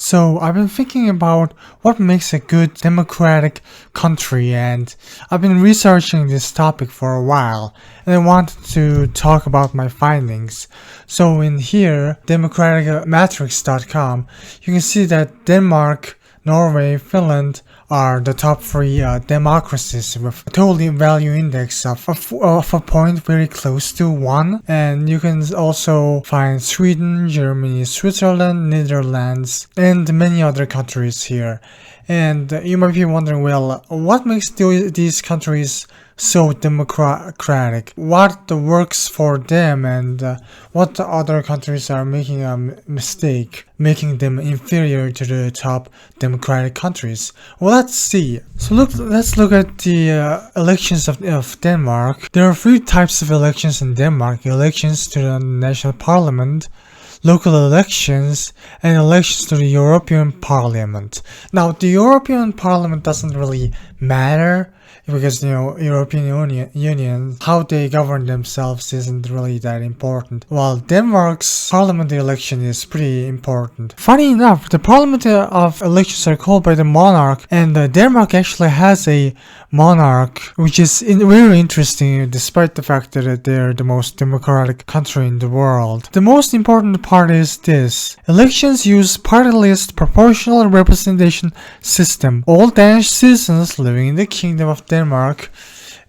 So I've been thinking about what makes a good democratic country, and I've been researching this topic for a while, and I wanted to talk about my findings. So in here, democraticmatrix.com, you can see that Denmark, Norway, Finland are the top three democracies with a total value index of a point very close to 1. And you can also find Sweden, Germany, Switzerland, Netherlands, and many other countries here. And you might be wondering, well, what makes these countries so democratic? What works for them, and what other countries are making a mistake, making them inferior to the top democratic countries? Well, let's see. So let's look at the elections of Denmark. There are 3 types of elections in Denmark: elections to the national parliament, local elections, and elections to the European Parliament. Now, the European Parliament doesn't really matter because, European Union, how they govern themselves isn't really that important. While Denmark's parliamentary election is pretty important. Funny enough, the parliamentary of elections are called by the monarch, and Denmark actually has a monarch, which is very interesting despite the fact that they're the most democratic country in the world. The most important part is this: elections use party list proportional representation system. All Danish citizens living in the Kingdom of Denmark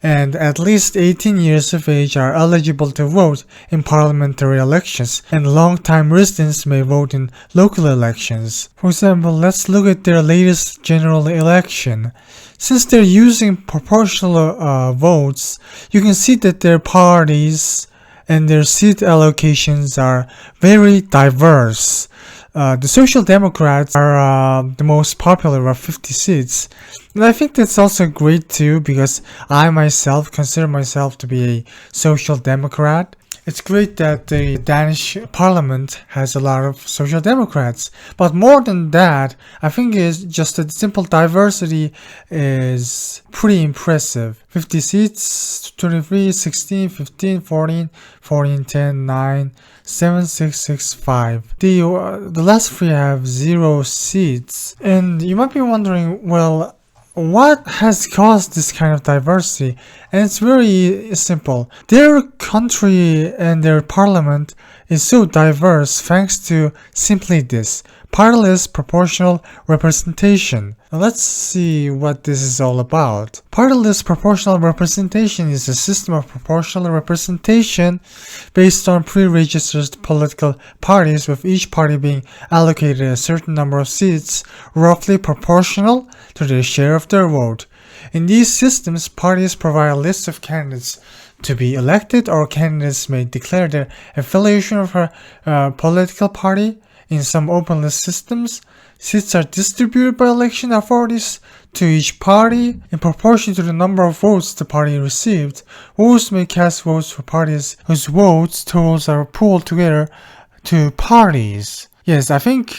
and at least 18 years of age are eligible to vote in parliamentary elections, and long-time residents may vote in local elections. For example, let's look at their latest general election. Since they're using proportional votes, you can see that their parties and their seat allocations are very diverse. The Social Democrats are the most popular with 50 seats. And I think that's also great too, because I myself consider myself to be a Social Democrat. It's great that the Danish parliament has a lot of Social Democrats. But more than that, I think it's just that simple diversity is pretty impressive. 50 seats, 23, 16, 15, 14, 14, 10, 9, 7, 6, 6, 5. The last 3 have 0 seats. And you might be wondering, well, what has caused this kind of diversity? And it's very simple. Their country and their parliament is so diverse thanks to simply this: party list proportional representation. Now let's see what this is all about. Party list proportional representation is a system of proportional representation based on pre-registered political parties, with each party being allocated a certain number of seats roughly proportional to their share of their vote. In these systems, parties provide a list of candidates to be elected, or candidates may declare their affiliation of a political party. In some open list systems, seats are distributed by election authorities to each party in proportion to the number of votes the party received. Voters may cast votes for parties whose votes totals are pooled together to parties. Yes, I think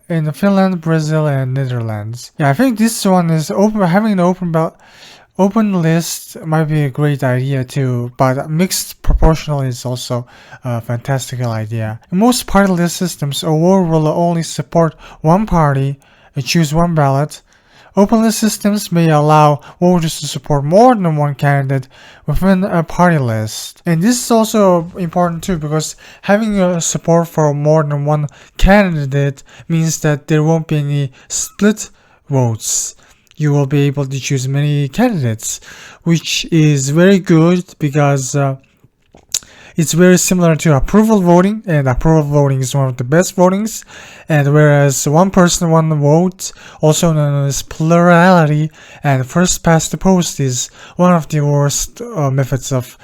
in Finland, Brazil, and Netherlands. Yeah, I think this one is open. Having an open list might be a great idea too, but mixed proportional is also a fantastical idea. In most party list systems, a voter will only support one party and choose one ballot. Open list systems may allow voters to support more than one candidate within a party list. And this is also important too, because having a support for more than one candidate means that there won't be any split votes. You will be able to choose many candidates, which is very good because it's very similar to approval voting, and approval voting is one of the best votings. And whereas one person, one vote, also known as plurality, and first past the post, is one of the worst methods of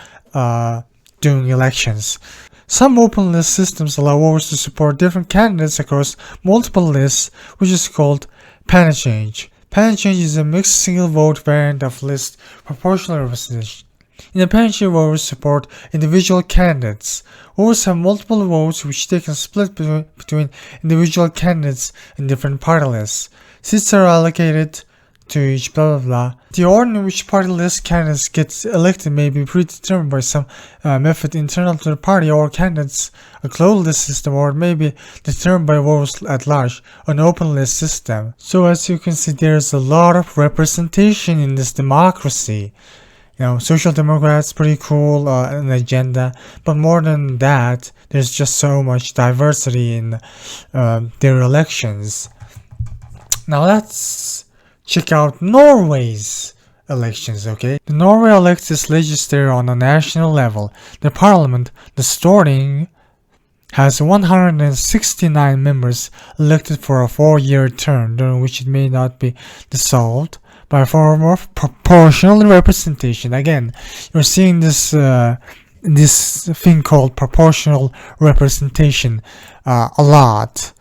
doing elections. Some open list systems allow voters to support different candidates across multiple lists, which is called panachange. Panachange is a mixed single-vote variant of list proportional representation. In a panachange, voters support individual candidates. Voters have multiple votes which they can split between individual candidates in different party lists. Seats are allocated to each blah blah blah. The order in which party list candidates get elected may be predetermined by some method internal to the party or candidates, a closed list system, or it may be determined by votes at large, an open list system. So as you can see, there's a lot of representation in this democracy. You know, Social Democrats, pretty cool, an agenda, but more than that, there's just so much diversity in their elections. Now let's check out Norway's elections, okay? Norway elects its legislature on a national level. The parliament, the Storting, has 169 members elected for a 4-year term, during which it may not be dissolved by a form of proportional representation. Again, you're seeing this this thing called proportional representation a lot.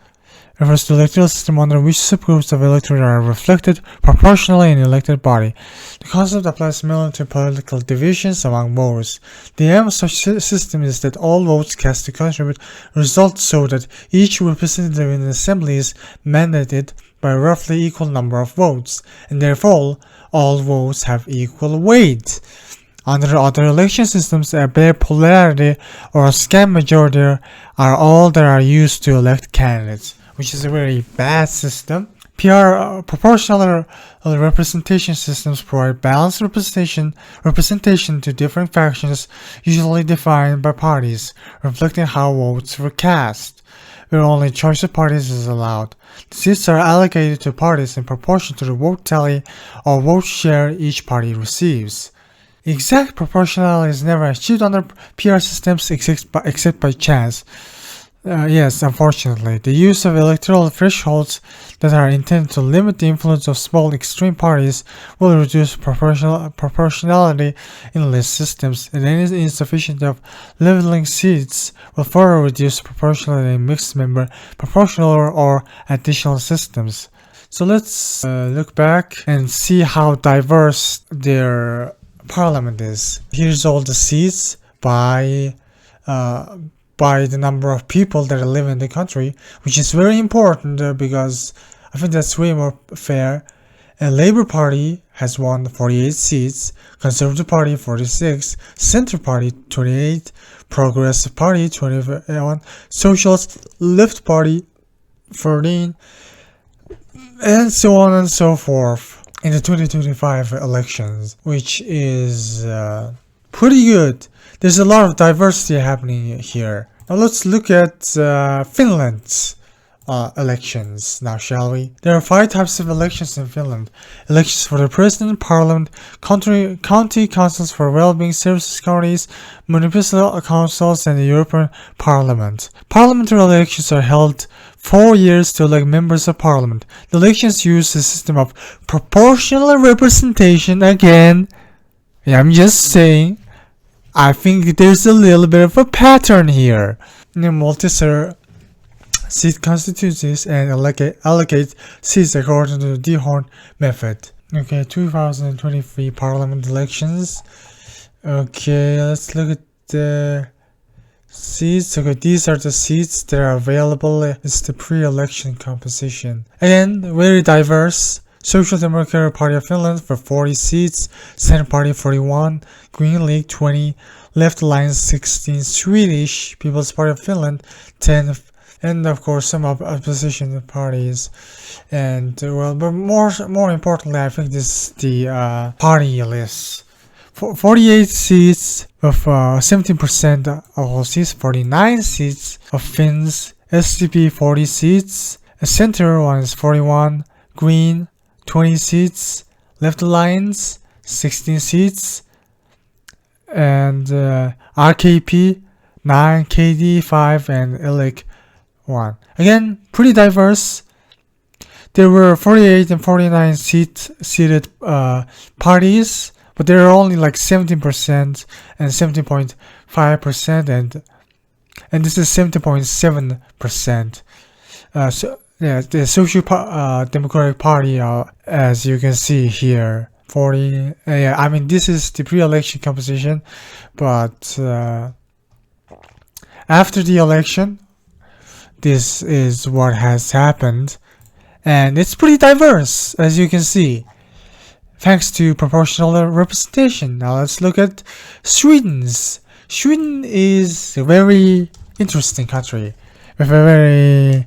It refers to electoral system under which subgroups of electorate are reflected proportionally in the elected body. The concept applies mainly to political divisions among voters. The aim of such system is that all votes cast to contribute result so that each representative in the assembly is mandated by a roughly equal number of votes, and therefore all votes have equal weight. Under other election systems, a bare polarity or a scant majority are all that are used to elect candidates, which is a very bad system. Proportional representation systems provide balanced representation to different factions, usually defined by parties, reflecting how votes were cast, where only choice of parties is allowed. The seats are allocated to parties in proportion to the vote tally or vote share each party receives. Exact proportionality is never achieved under PR systems except by chance. Yes, unfortunately, the use of electoral thresholds that are intended to limit the influence of small extreme parties will reduce proportionality in list systems, and any insufficient of leveling seats will further reduce proportionality in mixed member, proportional or additional systems. So let's look back and see how diverse their parliament is. Here's all the seats by the number of people that live in the country, which is very important because I think that's way more fair. And Labour Party has won 48 seats, Conservative Party 46, Centre Party 28, Progressive Party 21, Socialist Left Party 13, and so on and so forth in the 2025 elections, which is pretty good. There's a lot of diversity happening here. Now let's look at Finland's elections now, shall we? There are 5 types of elections in Finland. Elections for the president, parliament, county councils for well-being services counties, municipal councils, and the European Parliament. Parliamentary elections are held 4 years to elect members of parliament. The elections use a system of proportional representation. Again, I'm just saying, I think there's a little bit of a pattern here. Multi-seat constituencies and allocate seats according to the Dehorn method. Okay, 2023 parliament elections. Okay, let's look at the seats. Okay, these are the seats that are available. It's the pre-election composition. Again, very diverse. Social Democratic Party of Finland for 40 seats, Centre Party 41, Green League 20, Left Alliance 16, Swedish People's Party of Finland 10, and of course some opposition parties. And well, but more importantly, I think this is the party list. 48 seats of 17% of all seats, 49 seats of Finns, SDP 40 seats, Centre one is 41, Green 20 seats, Left Alliance 16 seats, and RKP 9, KD 5, and ILIC 1. Again, pretty diverse. There were 48 and 49 seated parties, but there are only like 17% and 17.5%, and this is 70.7%. So yeah, the Social Democratic Party, as you can see here, 40. Yeah, I mean this is the pre-election composition, but after the election, this is what has happened, and it's pretty diverse, as you can see. thanks to proportional representation. Now let's look at Sweden's. Sweden is a very interesting country with a very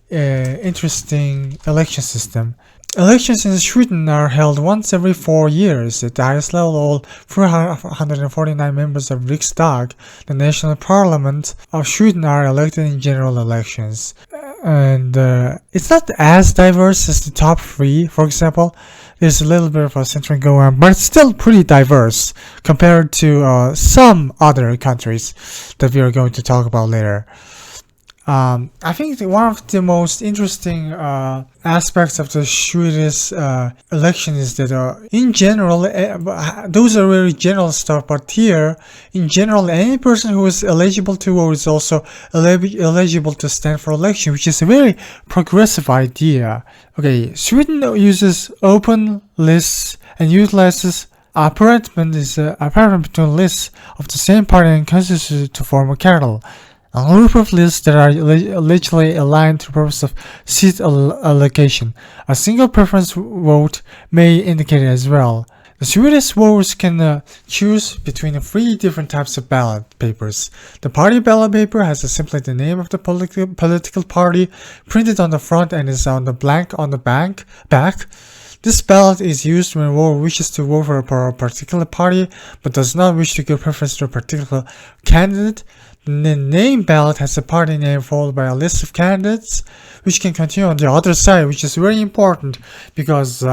interesting election system. Elections in Sweden are held once every 4 years. At the highest level, all 449 members of Riksdag, the national parliament of Sweden, are elected in general elections. And it's not as diverse as the top three. For example, there's a little bit of a centering going on, but it's still pretty diverse compared to some other countries that we are going to talk about later. I think one of the most interesting aspects of the Swedish election is that in general, those are very general stuff, but here, in general, any person who is eligible to vote is also eligible to stand for election, which is a very progressive idea. Okay, Sweden uses open lists and utilizes apportionment between lists of the same party and constitutes to form a cattle. A group of lists that are allegedly aligned to the purpose of seat allocation. A single preference vote may indicate it as well. The Swedish voters can choose between 3 different types of ballot papers. The party ballot paper has simply the name of the political party printed on the front and is on the blank on the back. This ballot is used when a voter wishes to vote for a particular party but does not wish to give preference to a particular candidate. The name ballot has a party name followed by a list of candidates, which can continue on the other side, which is very important because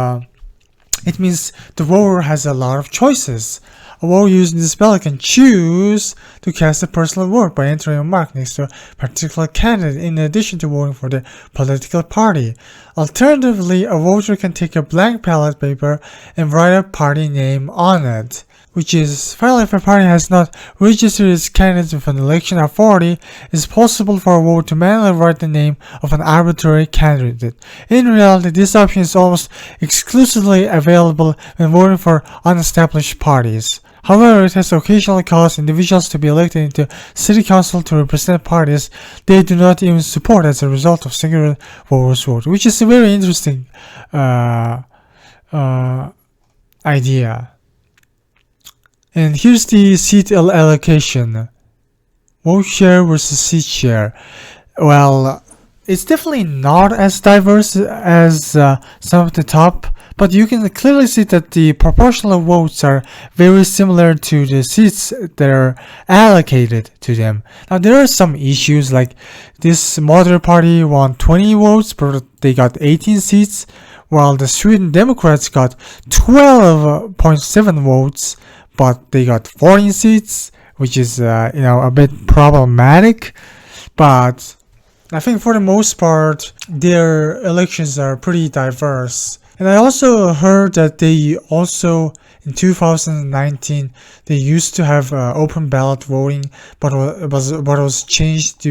it means the voter has a lot of choices. A voter using this ballot can choose to cast a personal vote by entering a mark next to a particular candidate in addition to voting for the political party. Alternatively, a voter can take a blank ballot paper and write a party name on it, which is, finally, if a party has not registered its candidates with an election authority, it is possible for a voter to manually write the name of an arbitrary candidate. In reality, this option is almost exclusively available when voting for unestablished parties. However, it has occasionally caused individuals to be elected into city council to represent parties they do not even support as a result of single voters' vote, which is a very interesting idea. And here's the seat allocation. Vote share versus seat share. Well, it's definitely not as diverse as some of the top, but you can clearly see that the proportional votes are very similar to the seats that are allocated to them. Now, there are some issues, like this moderate party won 20 votes, but they got 18 seats, while the Sweden Democrats got 12.7 votes, but they got 14 seats, which is a bit problematic. But I think for the most part, their elections are pretty diverse. And I also heard that they also, in 2019, they used to have open ballot voting, but it was changed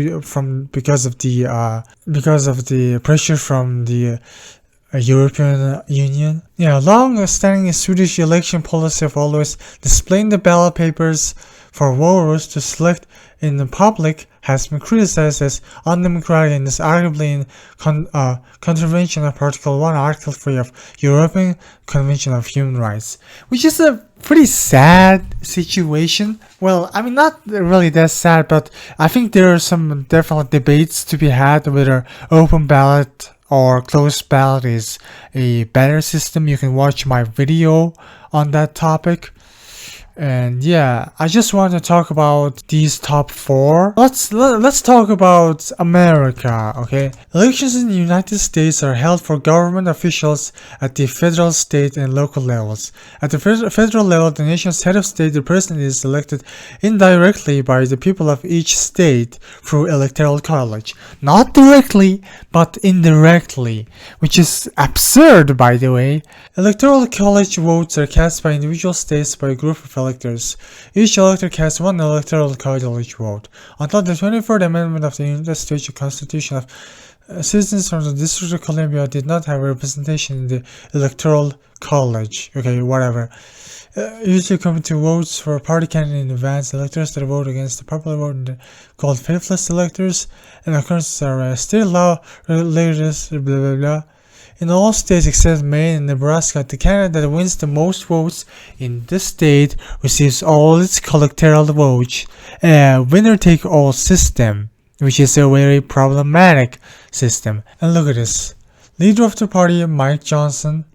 because of the pressure from the European Union. Long-standing Swedish election policy of always displaying the ballot papers for voters to select in the public has been criticized as undemocratic and is arguably in contravention of Article 1, Article 3 of European Convention of Human Rights, which is a pretty sad situation. Well, I mean, not really that sad, but I think there are some definite debates to be had whether open ballot or closed ballot is a better system. You can watch my video on that topic. And yeah, I just want to talk about these top 4. Let's talk about America, okay? Elections in the United States are held for government officials at the federal, state, and local levels. At the federal level, the nation's head of state, the president, is elected indirectly by the people of each state through electoral college. Not directly, but indirectly, which is absurd, by the way. Electoral college votes are cast by individual states by a group of electors. Each elector casts one electoral college vote. Until the 23rd Amendment of the United States Constitution of citizens from the District of Columbia did not have representation in the electoral college. Okay, whatever. Usually coming to votes for a party candidate in advance, electors that vote against the popular vote are called faithless electors, and occurrences are state law regulators, blah blah blah. In all states except Maine and Nebraska, the candidate that wins the most votes in the state receives all its electoral votes. A winner-take-all system, which is a very problematic system. And look at this. Leader of the party, Mike Johnson,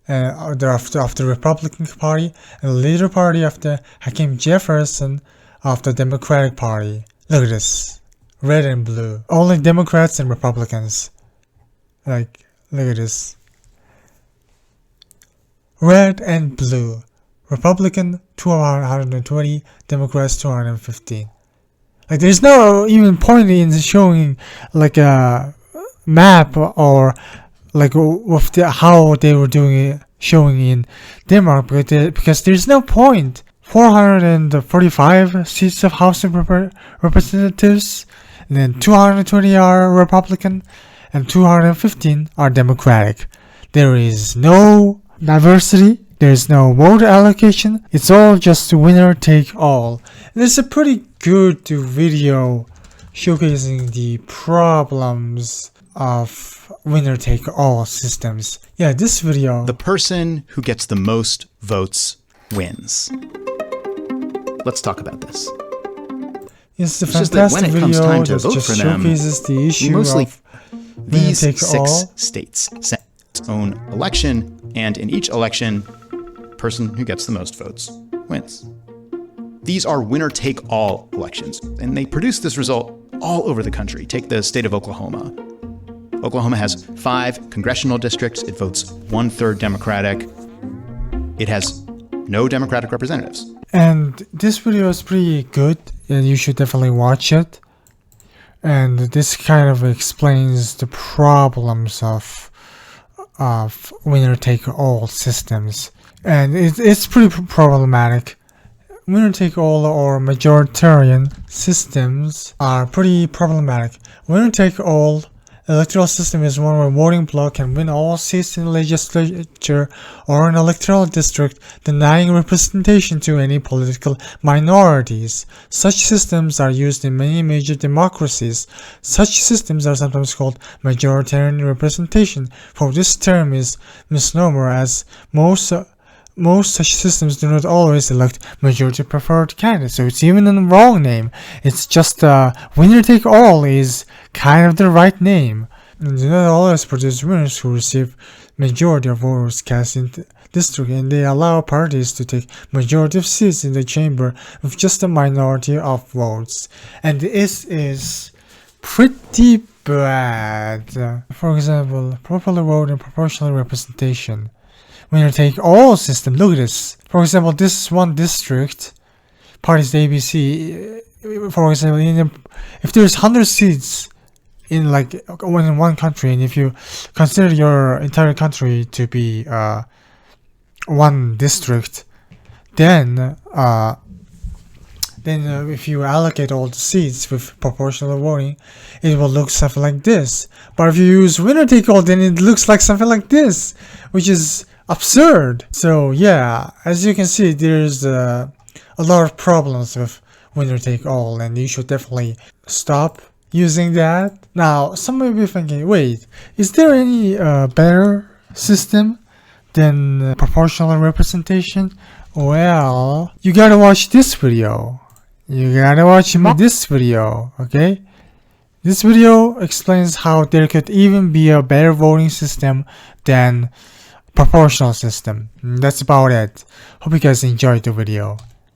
of the Republican Party, and leader party of the Hakeem Jefferson of the Democratic Party. Look at this. Red and blue. Only Democrats and Republicans. Like, look at this. Red and blue. Republican 220, Democrats 215. Like, there's no even point in showing like a map or like with how they were doing it, showing in Denmark, because there's no point. 445 seats of House of Representatives, and then 220 are Republican, and 215 are Democratic. There is no diversity, there is no vote allocation, it's all just winner take all. And it's a pretty good video showcasing the problems of winner take all systems. Yeah, this video. The person who gets the most votes wins. Let's talk about this. It's a fantastic video that just showcases the issue of these 6 states set its own election, and in each election, the person who gets the most votes wins. These are winner-take-all elections, and they produce this result all over the country. Take the state of Oklahoma. Oklahoma has 5 congressional districts. It votes 1/3 Democratic. It has no Democratic representatives. And this video is pretty good, and you should definitely watch it. And this kind of explains the problems of winner-take-all systems. And it's pretty problematic. Winner-take-all or majoritarian systems are pretty problematic. Winner-take-all electoral system is one where voting bloc can win all seats in the legislature or an electoral district, denying representation to any political minorities. Such systems are used in many major democracies. Such systems are sometimes called majoritarian representation, for this term is misnomer, as most such systems do not always elect majority preferred candidates, so it's even a wrong name. It's just winner take all is kind of the right name. And do not always produce winners who receive majority of votes cast in the district, and they allow parties to take majority of seats in the chamber with just a minority of votes. And this is pretty bad. For example, properly vote and proportional representation. Winner take all system. Look at this. For example, this is one district, parties ABC. For example, if there's 100 seats in one country, and if you consider your entire country to be one district, then if you allocate all the seats with proportional voting, it will look something like this. But if you use winner take all, then it looks like something like this, which is absurd. So yeah, as you can see, there's a lot of problems with winner take all, and you should definitely stop using that. Now, some may be thinking, wait, is there any better system than proportional representation? Well, you gotta watch this video. You gotta watch this video, okay? This video explains how there could even be a better voting system than proportional system. That's about it. Hope you guys enjoyed the video.